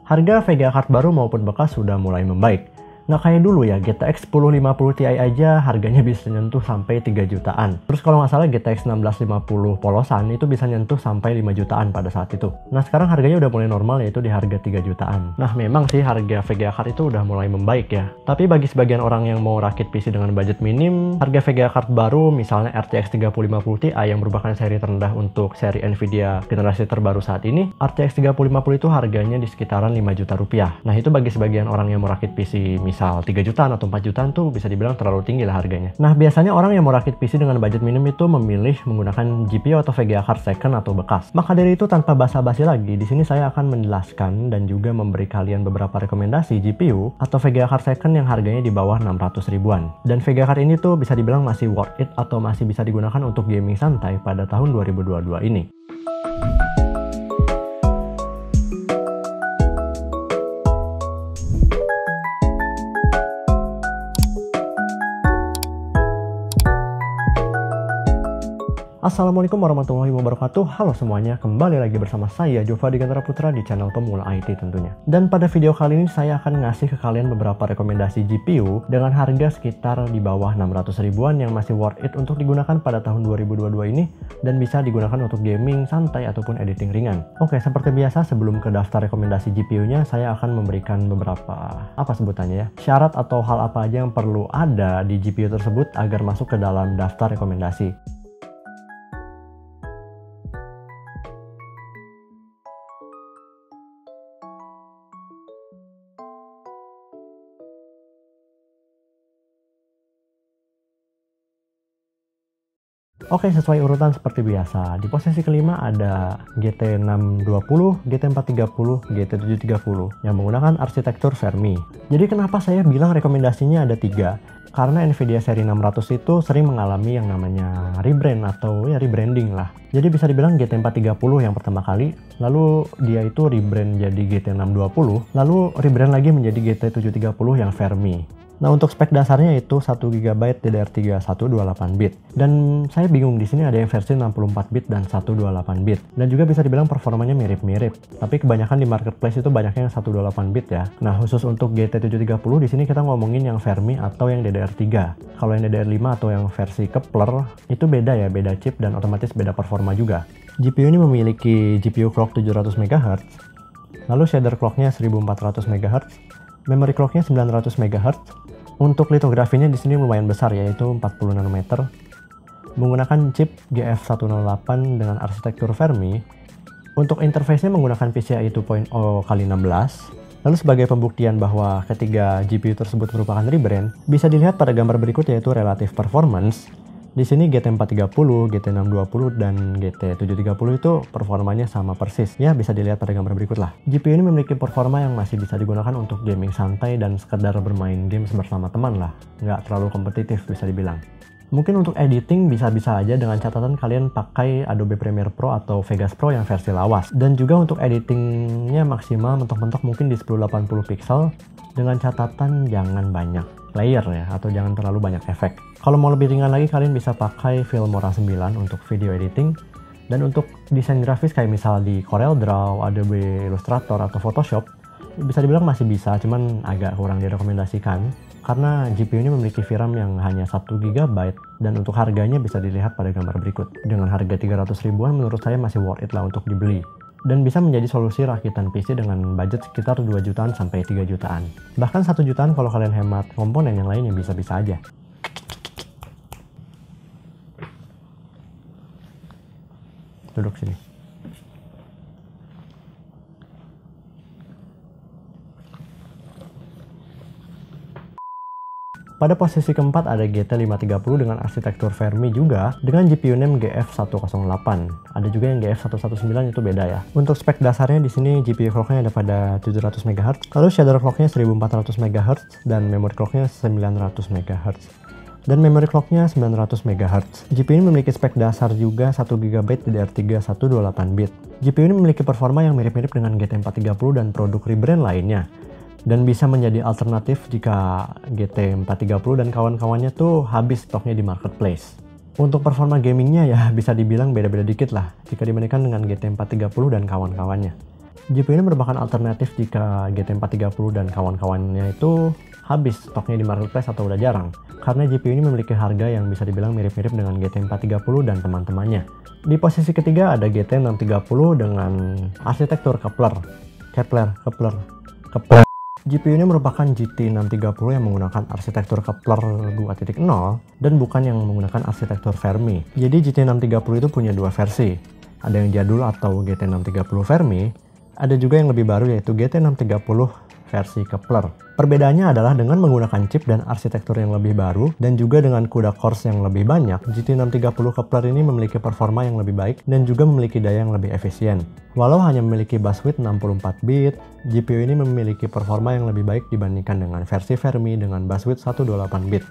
Harga VGA card baru maupun bekas sudah mulai membaik. Nggak kayak dulu ya, GTX 1050 Ti aja harganya bisa nyentuh sampai 3 jutaan. Terus kalau nggak salah GTX 1650 polosan itu bisa nyentuh sampai 5 jutaan pada saat itu. Nah sekarang harganya udah mulai normal, yaitu di harga 3 jutaan. Nah memang sih harga VGA card itu udah mulai membaik ya. Tapi bagi sebagian orang yang mau rakit PC dengan budget minim, harga VGA card baru misalnya RTX 3050 Ti yang merupakan seri terendah untuk seri Nvidia generasi terbaru saat ini, RTX 3050 itu harganya di sekitaran 5 juta rupiah. Nah itu bagi sebagian orang yang mau rakit PC misal 3 jutaan atau 4 jutaan tuh bisa dibilang terlalu tinggi lah harganya. Nah biasanya orang yang mau rakit PC dengan budget minim itu memilih menggunakan GPU atau VGA card second atau bekas. Maka dari itu tanpa basa-basi lagi, di sini saya akan menjelaskan dan juga memberi kalian beberapa rekomendasi GPU atau VGA card second yang harganya di bawah 600 ribuan. Dan VGA card ini tuh bisa dibilang masih worth it atau masih bisa digunakan untuk gaming santai pada tahun 2022 ini. Assalamualaikum warahmatullahi wabarakatuh. Halo semuanya, kembali lagi bersama saya Jova Digantara Putra di channel Pemula IT tentunya. Dan pada video kali ini saya akan ngasih ke kalian beberapa rekomendasi GPU dengan harga sekitar di bawah 600 ribuan yang masih worth it untuk digunakan pada tahun 2022 ini dan bisa digunakan untuk gaming santai ataupun editing ringan. Oke, seperti biasa sebelum ke daftar rekomendasi GPU-nya, saya akan memberikan beberapa sebutannya ya, syarat atau hal apa aja yang perlu ada di GPU tersebut agar masuk ke dalam daftar rekomendasi. Oke, sesuai urutan seperti biasa. Di posisi kelima ada GT 620, GT 430, GT 730 yang menggunakan arsitektur Fermi. Jadi kenapa saya bilang rekomendasinya ada 3? Karena Nvidia seri 600 itu sering mengalami yang namanya rebrand atau ya rebranding lah. Jadi bisa dibilang GT 430 yang pertama kali, lalu dia itu rebrand jadi GT 620, lalu rebrand lagi menjadi GT 730 yang Fermi. Nah untuk spek dasarnya itu 1 GB DDR3 128-bit. Dan saya bingung di sini ada yang versi 64-bit dan 128-bit. Dan juga bisa dibilang performanya mirip-mirip. Tapi kebanyakan di marketplace itu banyaknya yang 128-bit ya. Nah khusus untuk GT730 di sini kita ngomongin yang Fermi atau yang DDR3. Kalau yang DDR5 atau yang versi Kepler itu beda ya, beda chip dan otomatis beda performa juga. GPU ini memiliki GPU clock 700 MHz, lalu shader clocknya 1400 MHz, memory clocknya 900 MHz. Untuk litografinya di sini lumayan besar yaitu 40 nanometer. Menggunakan chip GF108 dengan arsitektur Fermi. Untuk interface-nya menggunakan PCIe 2.0x16. Lalu sebagai pembuktian bahwa ketiga GPU tersebut merupakan rebrand, bisa dilihat pada gambar berikut yaitu relative performance. Di sini GT430, GT620, dan GT730 itu performanya sama persis. Ya, bisa dilihat pada gambar berikut lah. GPU ini memiliki performa yang masih bisa digunakan untuk gaming santai dan sekedar bermain games bersama teman lah. Nggak terlalu kompetitif bisa dibilang. Mungkin untuk editing bisa-bisa aja dengan catatan kalian pakai Adobe Premiere Pro atau Vegas Pro yang versi lawas. Dan juga untuk editingnya maksimal mentok-mentok mungkin di 1080 pixel dengan catatan jangan banyak layer ya, atau jangan terlalu banyak efek. Kalau mau lebih ringan lagi kalian bisa pakai Filmora 9 untuk video editing. Dan untuk desain grafis kayak misal di CorelDRAW, Adobe Illustrator atau Photoshop bisa dibilang masih bisa, cuman agak kurang direkomendasikan karena GPU ini memiliki VRAM yang hanya 1 GB dan untuk harganya bisa dilihat pada gambar berikut. Dengan harga 300 ribuan menurut saya masih worth it lah untuk dibeli. Dan bisa menjadi solusi rakitan PC dengan budget sekitar 2 jutaan sampai 3 jutaan. Bahkan 1 jutaan kalau kalian hemat komponen yang lainnya bisa-bisa aja. Duduk sini. Pada posisi keempat ada GT530 dengan arsitektur Fermi juga dengan GPU NAND GF108. Ada juga yang GF119 itu beda ya. Untuk spek dasarnya di sini GPU clocknya ada pada 700 MHz, lalu shader clocknya 1400 MHz dan memory clocknya 900 MHz. Dan memory clocknya 900 MHz. GPU ini memiliki spek dasar juga 1 GB DDR3 128-bit. GPU ini memiliki performa yang mirip-mirip dengan GT430 dan produk rebrand lainnya. Dan bisa menjadi alternatif jika GT430 dan kawan-kawannya tuh habis stoknya di marketplace. Untuk performa gamingnya ya bisa dibilang beda-beda dikit lah jika dibandingkan dengan GT430 dan kawan-kawannya. GPU ini merupakan alternatif jika GT 430 dan kawan-kawannya itu habis stoknya di marketplace atau udah jarang. Karena GPU ini memiliki harga yang bisa dibilang mirip-mirip dengan GT 430 dan teman-temannya. Di posisi ketiga ada GT 630 dengan arsitektur Kepler. GPU ini merupakan GT 630 yang menggunakan arsitektur Kepler 2.0 dan bukan yang menggunakan arsitektur Fermi. Jadi GT 630 itu punya dua versi. Ada yang jadul atau GT 630 Fermi, ada juga yang lebih baru yaitu GT 630 versi Kepler. Perbedaannya adalah dengan menggunakan chip dan arsitektur yang lebih baru dan juga dengan CUDA cores yang lebih banyak, GT 630 Kepler ini memiliki performa yang lebih baik dan juga memiliki daya yang lebih efisien. Walau hanya memiliki bus width 64 bit, GPU ini memiliki performa yang lebih baik dibandingkan dengan versi Fermi dengan bus width 128 bit.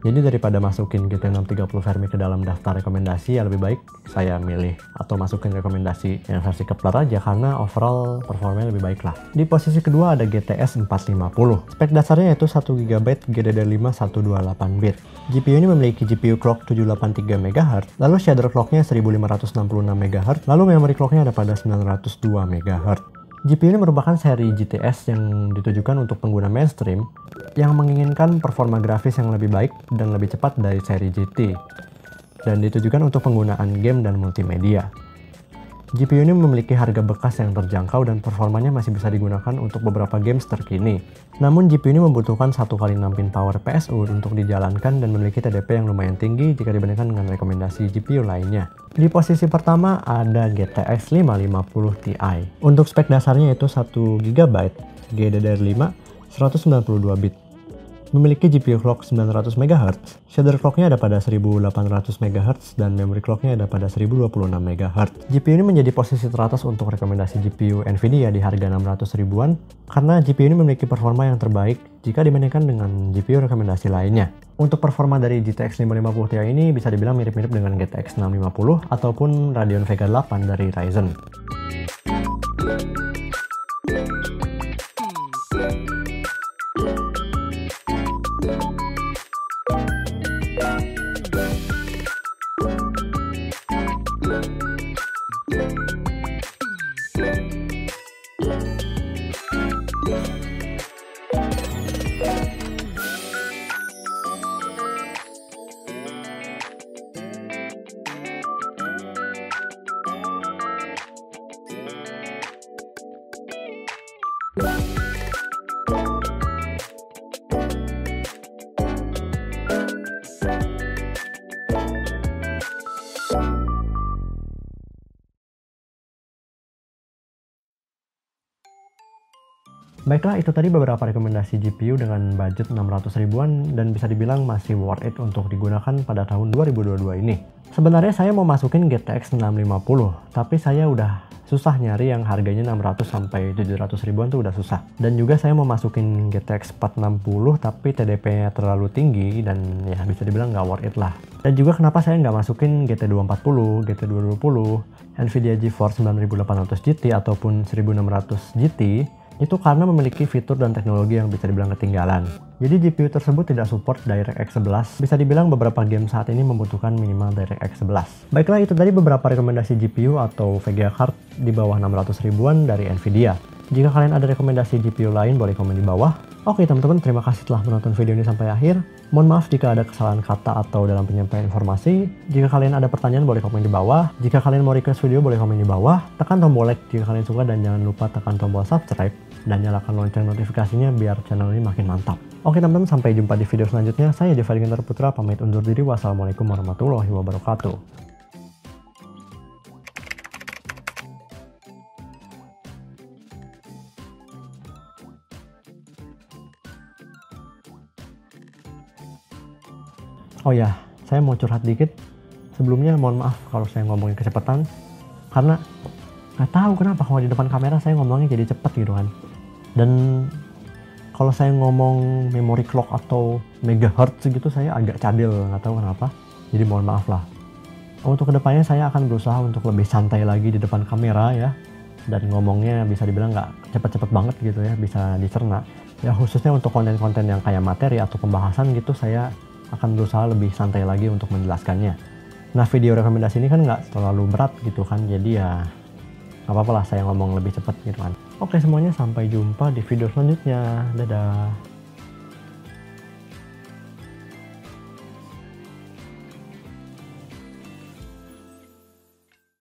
Jadi daripada masukin GT 630 Fermi ke dalam daftar rekomendasi, ya lebih baik saya milih atau masukin rekomendasi yang versi Kepler aja karena overall performanya lebih baik lah. Di posisi kedua ada GTS 450. Spek dasarnya yaitu 1GB GDDR5 128 bit. GPU ini memiliki GPU clock 783 MHz, lalu shader clocknya 1566 MHz, lalu memory clocknya ada pada 902 MHz. GPU ini merupakan seri GTS yang ditujukan untuk pengguna mainstream yang menginginkan performa grafis yang lebih baik dan lebih cepat dari seri GT, dan ditujukan untuk penggunaan game dan multimedia. GPU ini memiliki harga bekas yang terjangkau dan performanya masih bisa digunakan untuk beberapa games terkini. Namun GPU ini membutuhkan 1x6 pin power PSU untuk dijalankan dan memiliki TDP yang lumayan tinggi jika dibandingkan dengan rekomendasi GPU lainnya. Di posisi pertama ada GTX 550 Ti. Untuk spek dasarnya yaitu 1GB GDDR5 192 bit. Memiliki GPU clock 900 MHz, shader clocknya ada pada 1800 MHz, dan memory clocknya ada pada 1026 MHz. GPU ini menjadi posisi teratas untuk rekomendasi GPU Nvidia di harga 600 ribuan, karena GPU ini memiliki performa yang terbaik jika dibandingkan dengan GPU rekomendasi lainnya. Untuk performa dari GTX 550 Ti ini bisa dibilang mirip-mirip dengan GTX 650 ataupun Radeon Vega 8 dari Ryzen. Baiklah, itu tadi beberapa rekomendasi GPU dengan budget 600 ribuan dan bisa dibilang masih worth it untuk digunakan pada tahun 2022 ini. Sebenarnya saya mau masukin GTX 650, tapi saya udah susah nyari yang harganya 600 sampai 700 ribuan tuh udah susah. Dan juga saya mau masukin GTX 460 tapi TDP-nya terlalu tinggi dan ya bisa dibilang nggak worth it lah. Dan juga kenapa saya nggak masukin GT240, GT220, Nvidia GeForce 9800 GT ataupun 1600 GT, itu karena memiliki fitur dan teknologi yang bisa dibilang ketinggalan. Jadi GPU tersebut tidak support DirectX 11. Bisa dibilang beberapa game saat ini membutuhkan minimal DirectX 11. Baiklah, itu tadi beberapa rekomendasi GPU atau VGA card di bawah 600 ribuan dari Nvidia. Jika kalian ada rekomendasi GPU lain boleh komen di bawah. Oke teman-teman, terima kasih telah menonton video ini sampai akhir. Mohon maaf jika ada kesalahan kata atau dalam penyampaian informasi. Jika kalian ada pertanyaan boleh komen di bawah. Jika kalian mau request video boleh komen di bawah. Tekan tombol like jika kalian suka dan jangan lupa tekan tombol subscribe dan nyalakan lonceng notifikasinya biar channel ini makin mantap. Oke teman-teman, sampai jumpa di video selanjutnya. Saya Devari Gintar Putra pamit undur diri. Wassalamualaikum warahmatullahi wabarakatuh. Oh ya, saya mau curhat dikit. Sebelumnya mohon maaf kalau saya ngomongin kecepatan, karena nggak tahu kenapa kalau di depan kamera saya ngomongnya jadi cepet gitu kan. Dan kalau saya ngomong memory clock atau megahertz gitu saya agak cadel, nggak tahu kenapa. Jadi mohon maaf lah. Untuk kedepannya saya akan berusaha untuk lebih santai lagi di depan kamera ya. Dan ngomongnya bisa dibilang nggak cepet-cepet banget gitu ya, bisa dicerna. Ya khususnya untuk konten-konten yang kayak materi atau pembahasan gitu saya akan berusaha lebih santai lagi untuk menjelaskannya. Nah video rekomendasi ini kan nggak terlalu berat gitu kan, jadi ya Gak apa-apa lah saya ngomong lebih cepat gitu kan. Oke semuanya, sampai jumpa di video selanjutnya. Dadah.